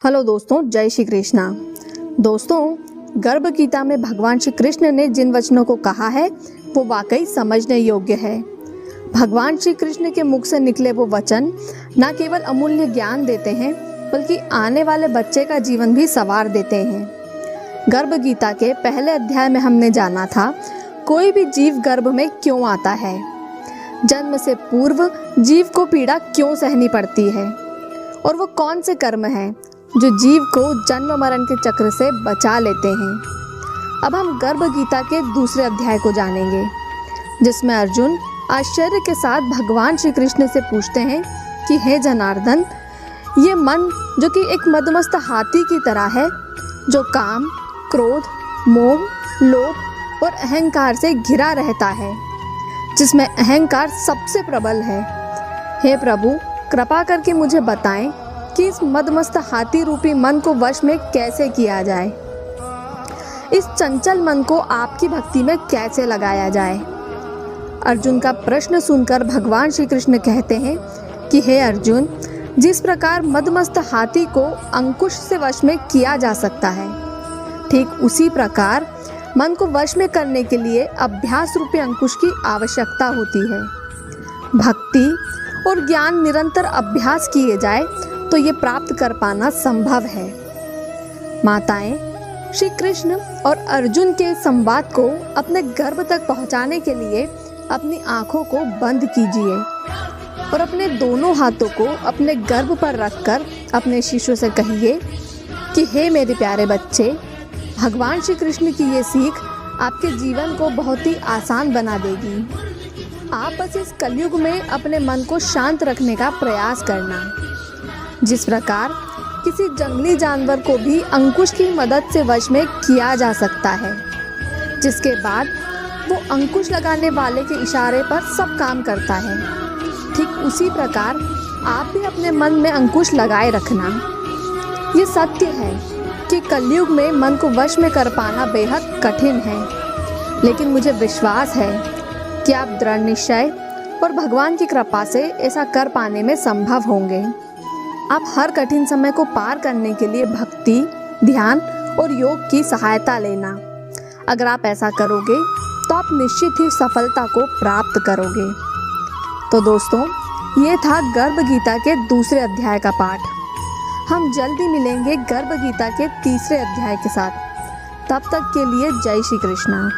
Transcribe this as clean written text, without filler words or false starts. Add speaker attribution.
Speaker 1: Hello दोस्तों, जय श्री कृष्णा। दोस्तों, गर्भ गीता में भगवान श्री कृष्ण ने जिन वचनों को कहा है वो वाकई समझने योग्य है। भगवान श्री कृष्ण के मुख से निकले वो वचन न केवल अमूल्य ज्ञान देते हैं बल्कि आने वाले बच्चे का जीवन भी संवार देते हैं। गर्भ गीता के पहले अध्याय में हमने जाना था कोई भी जीव गर्भ में क्यों आता है, जन्म से पूर्व जीव को पीड़ा क्यों सहनी पड़ती है और वो कौन से कर्म हैं जो जीव को जन्म मरण के चक्र से बचा लेते हैं। अब हम गर्भ गीता के दूसरे अध्याय को जानेंगे, जिसमें अर्जुन आश्चर्य के साथ भगवान श्री कृष्ण से पूछते हैं कि हे जनार्दन, ये मन जो कि एक मदमस्त हाथी की तरह है, जो काम, क्रोध, मोह, लोभ और अहंकार से घिरा रहता है, जिसमें अहंकार सबसे प्रबल है। हे प्रभु, कृपा करके मुझे बताएं कि इस मदमस्त हाथी रूपी मन को वश में कैसे किया जाए, इस चंचल मन को आपकी भक्ति में कैसे लगाया जाए। अर्जुन का प्रश्न सुनकर भगवान श्री कृष्ण कहते हैं कि हे अर्जुन, जिस प्रकार मदमस्त हाथी को अंकुश से वश में किया जा सकता है, ठीक उसी प्रकार मन को वश में करने के लिए अभ्यास रूपी अंकुश की आवश्यकता होती है। भक्ति और ज्ञान निरंतर अभ्यास किए जाए तो ये प्राप्त कर पाना संभव है। माताएं, श्री कृष्ण और अर्जुन के संवाद को अपने गर्भ तक पहुंचाने के लिए अपनी आंखों को बंद कीजिए और अपने दोनों हाथों को अपने गर्भ पर रखकर अपने शिष्यों से कहिए कि हे मेरे प्यारे बच्चे, भगवान श्री कृष्ण की ये सीख आपके जीवन को बहुत ही आसान बना देगी। आप बस इस कलयुग में अपने मन को शांत रखने का प्रयास करना। जिस प्रकार किसी जंगली जानवर को भी अंकुश की मदद से वश में किया जा सकता है, जिसके बाद वो अंकुश लगाने वाले के इशारे पर सब काम करता है, ठीक उसी प्रकार आप भी अपने मन में अंकुश लगाए रखना। ये सत्य है कि कलयुग में मन को वश में कर पाना बेहद कठिन है, लेकिन मुझे विश्वास है कि आप दृढ़ निश्चय और भगवान की कृपा से ऐसा कर पाने में संभव होंगे। आप हर कठिन समय को पार करने के लिए भक्ति, ध्यान और योग की सहायता लेना। अगर आप ऐसा करोगे तो आप निश्चित ही सफलता को प्राप्त करोगे। तो दोस्तों, ये था गर्भ गीता के दूसरे अध्याय का पाठ। हम जल्दी मिलेंगे गर्भ गीता के तीसरे अध्याय के साथ। तब तक के लिए जय श्री कृष्णा।